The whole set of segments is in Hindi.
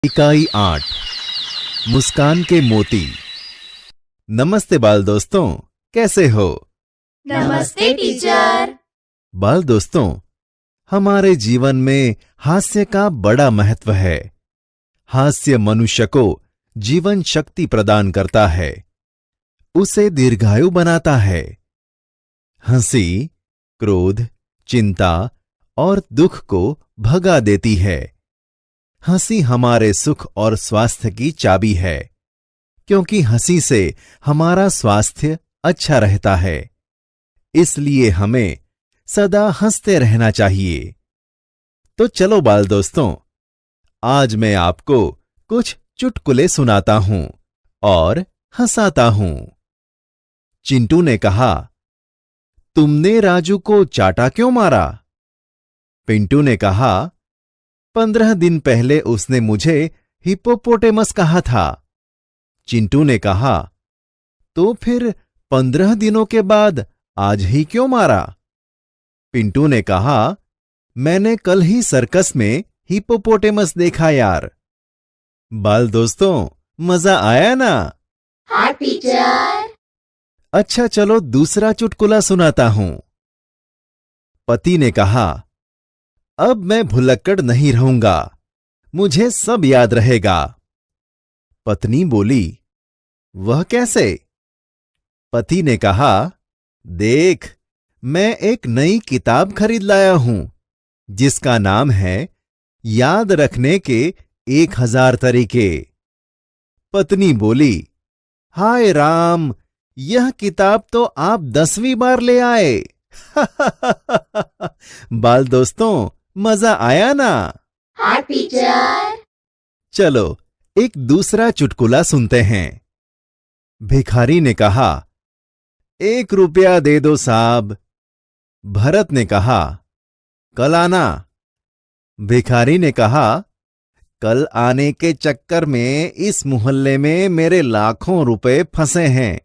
इकाई 8 मुस्कान के मोती। नमस्ते बाल दोस्तों, कैसे हो? नमस्ते टीचर। बाल दोस्तों, हमारे जीवन में हास्य का बड़ा महत्व है। हास्य मनुष्य को जीवन शक्ति प्रदान करता है, उसे दीर्घायु बनाता है। हंसी क्रोध, चिंता और दुख को भगा देती है। हंसी हमारे सुख और स्वास्थ्य की चाबी है, क्योंकि हंसी से हमारा स्वास्थ्य अच्छा रहता है। इसलिए हमें सदा हंसते रहना चाहिए। तो चलो बाल दोस्तों, आज मैं आपको कुछ चुटकुले सुनाता हूं और हंसाता हूं। चिंटू ने कहा, तुमने राजू को चाटा क्यों मारा? पिंटू ने कहा, 15 दिन पहले उसने मुझे हिप्पोपोटेमस कहा था। चिंटू ने कहा, तो फिर 15 दिनों के बाद आज ही क्यों मारा? पिंटू ने कहा, मैंने कल ही सर्कस में हिप्पोपोटेमस देखा यार। बाल दोस्तों, मजा आया ना? हाँ टीचर। अच्छा चलो दूसरा चुटकुला सुनाता हूं। पति ने कहा, अब मैं भुलक्कड़ नहीं रहूंगा, मुझे सब याद रहेगा। पत्नी बोली, वह कैसे? पति ने कहा, देख, मैं एक नई किताब खरीद लाया हूं, जिसका नाम है याद रखने के 1000 तरीके। पत्नी बोली, हाय राम, यह किताब तो आप 10वीं बार ले आए। बाल दोस्तों, मजा आया ना? हाँ टीचर। चलो एक दूसरा चुटकुला सुनते हैं। भिखारी ने कहा, 1 रुपया दे दो साहब। भरत ने कहा, कल आना। भिखारी ने कहा, कल आने के चक्कर में इस मोहल्ले में मेरे लाखों रुपए फंसे हैं।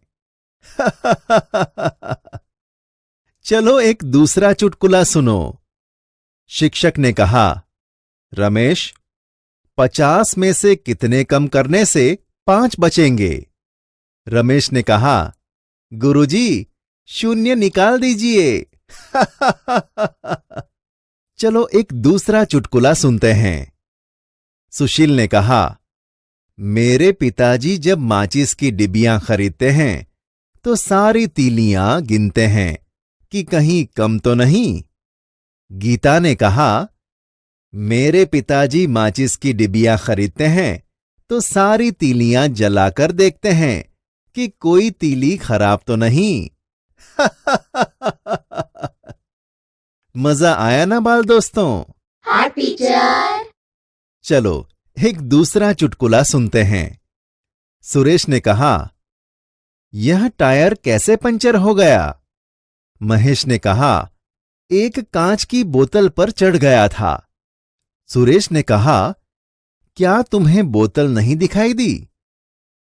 चलो एक दूसरा चुटकुला सुनो। शिक्षक ने कहा, रमेश, 50 में से कितने कम करने से 5 बचेंगे? रमेश ने कहा, गुरुजी, 0 निकाल दीजिए। चलो एक दूसरा चुटकुला सुनते हैं। सुशील ने कहा, मेरे पिताजी जब माचिस की डिबियां खरीदते हैं तो सारी तीलियां गिनते हैं कि कहीं कम तो नहीं। गीता ने कहा, मेरे पिताजी माचिस की डिबियां खरीदते हैं तो सारी तीलियां जलाकर देखते हैं कि कोई तीली खराब तो नहीं। मजा आया ना बाल दोस्तों? हाँ टीचर। चलो एक दूसरा चुटकुला सुनते हैं। सुरेश ने कहा, यह टायर कैसे पंचर हो गया? महेश ने कहा, एक कांच की बोतल पर चढ़ गया था। सुरेश ने कहा, क्या तुम्हें बोतल नहीं दिखाई दी?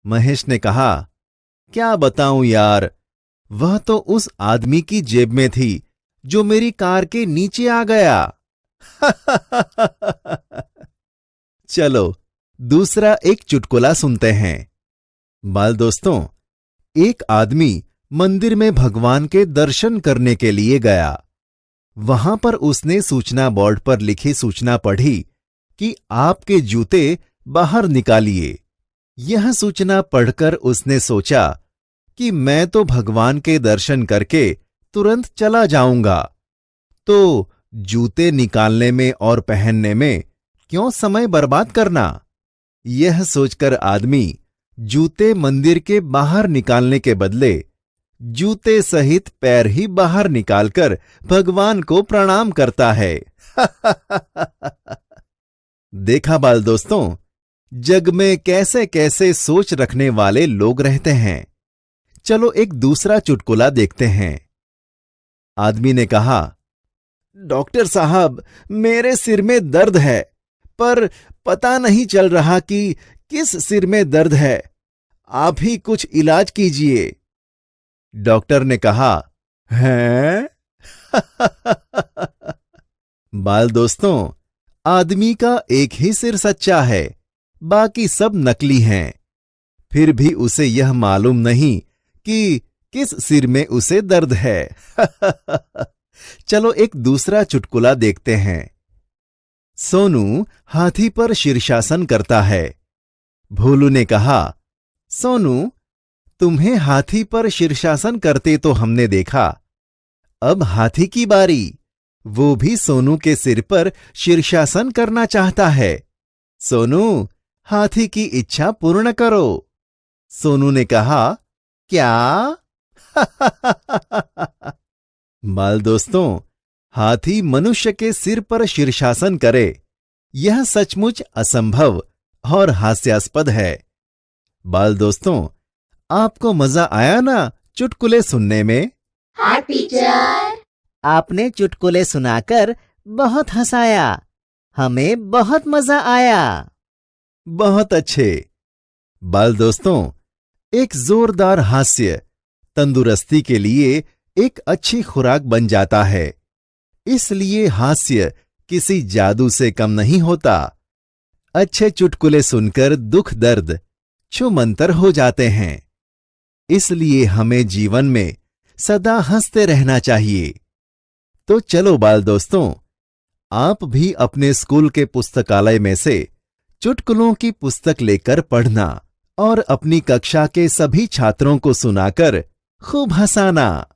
महेश ने कहा, क्या बताऊं यार, वह तो उस आदमी की जेब में थी जो मेरी कार के नीचे आ गया। चलो दूसरा एक चुटकुला सुनते हैं। बाल दोस्तों, एक आदमी मंदिर में भगवान के दर्शन करने के लिए गया। वहां पर उसने सूचना बोर्ड पर लिखी सूचना पढ़ी कि आपके जूते बाहर निकालिए। यह सूचना पढ़कर उसने सोचा कि मैं तो भगवान के दर्शन करके तुरंत चला जाऊंगा, तो जूते निकालने में और पहनने में क्यों समय बर्बाद करना। यह सोचकर आदमी जूते मंदिर के बाहर निकालने के बदले जूते सहित पैर ही बाहर निकालकर भगवान को प्रणाम करता है। देखा बाल दोस्तों, जग में कैसे कैसे सोच रखने वाले लोग रहते हैं। चलो एक दूसरा चुटकुला देखते हैं। आदमी ने कहा, डॉक्टर साहब, मेरे सिर में दर्द है, पर पता नहीं चल रहा कि किस सिर में दर्द है। आप ही कुछ इलाज कीजिए। डॉक्टर ने कहा, हैं? बाल दोस्तों, आदमी का एक ही सिर सच्चा है, बाकी सब नकली हैं। फिर भी उसे यह मालूम नहीं कि किस सिर में उसे दर्द है। चलो एक दूसरा चुटकुला देखते हैं। सोनू हाथी पर शीर्षासन करता है। भोलू ने कहा, सोनू, तुम्हें हाथी पर शीर्षासन करते तो हमने देखा। अब हाथी की बारी। वो भी सोनू के सिर पर शीर्षासन करना चाहता है। सोनू, हाथी की इच्छा पूर्ण करो। सोनू ने कहा, क्या? बाल दोस्तों, हाथी मनुष्य के सिर पर शीर्षासन करे, यह सचमुच असंभव और हास्यास्पद है। बाल दोस्तों, आपको मजा आया ना चुटकुले सुनने में? हाँ टीचर। आपने चुटकुले सुनाकर बहुत हंसाया। हमें बहुत मजा आया। बहुत अच्छे। बाल दोस्तों, एक जोरदार हास्य तंदुरुस्ती के लिए एक अच्छी खुराक बन जाता है। इसलिए हास्य किसी जादू से कम नहीं होता। अच्छे चुटकुले सुनकर दुख दर्द छूमंतर हो जाते हैं। इसलिए हमें जीवन में सदा हंसते रहना चाहिए। तो चलो बाल दोस्तों, आप भी अपने स्कूल के पुस्तकालय में से चुटकुलों की पुस्तक लेकर पढ़ना और अपनी कक्षा के सभी छात्रों को सुनाकर खूब हंसाना।